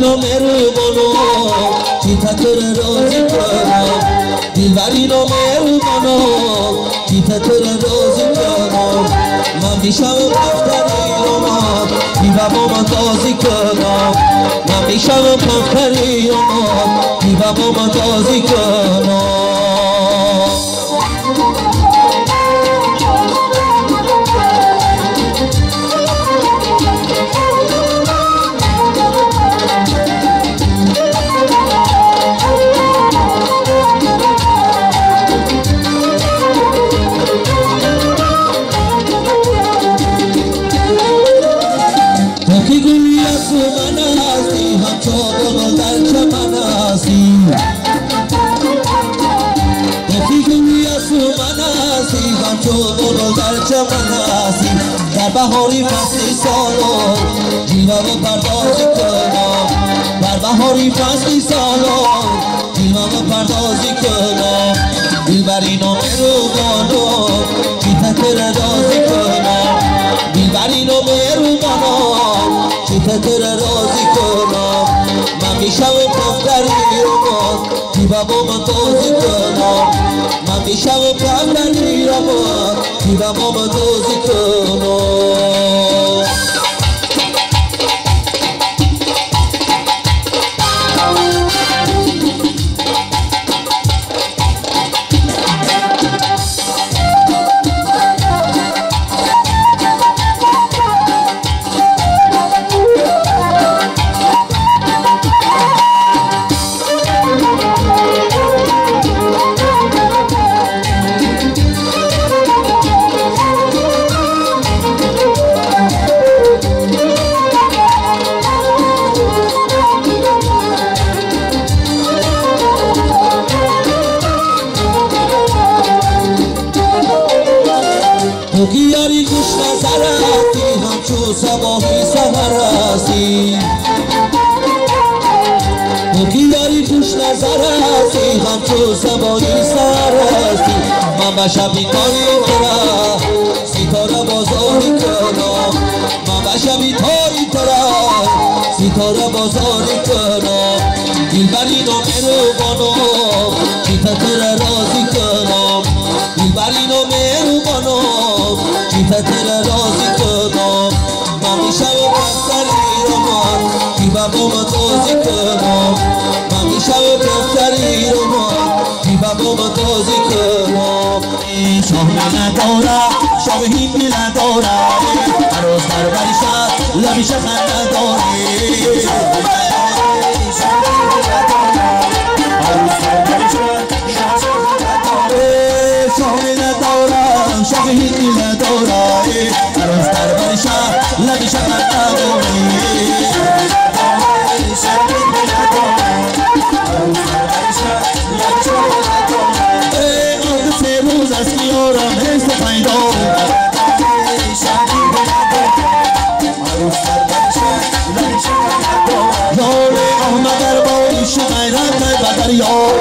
و مهربانو کی تو را راضی کنم دلبرین و مهربانو کی تو را راضی کنم من میشم کفتری رو ما بی بابا من تازی کنم من میشم کفتری رو ما بی بابا من تازی کنم در بهاری فصل سالو جیوانو پردازی کنم در بهاری فصل سالو جیوانو پردازی کنم دلبرین و مهربانو کی تو را راضی کنم دلبرین و مهربانو کی تو را راضی کنم من میشم کفتری رو کی بابا من تازی کنم من میشم کفتری رو کی بابا من تازی کنم تو که یاری گوش نظر هستی همچو صباحی سهر هستی تو که یاری گوش نظر هستی همچو صباحی سهر هستی من به شبی تاری ترا ستاره بازاری کنم من به شبی تاری ترا ستاره بازاری کنم دلبرین و مهربانو کی تو را راضی کنم دلبرین و مهربانو کی تو را راضی کنم من میشم کفتری رو من کی بابا من تازی کنم من میشم کفتری رو من کی بابا من تازی کنم شاه نداره شاه هیچ نداره عروس در بریشت لبیش خنده داره شاهی نداره عروس در بریشت لبیش خنده داره آن سه روز است که یارم حس پیدا یاره آمد در باریش غیرت به دریا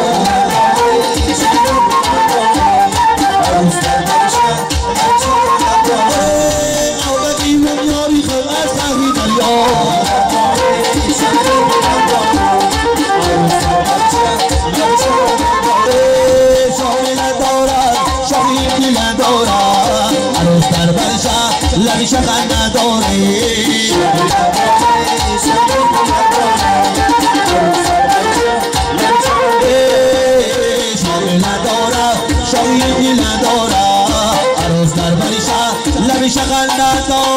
لبیش خنده داری شاهی نداره شاهی نداره عروس در بریشه لبیش خنده داری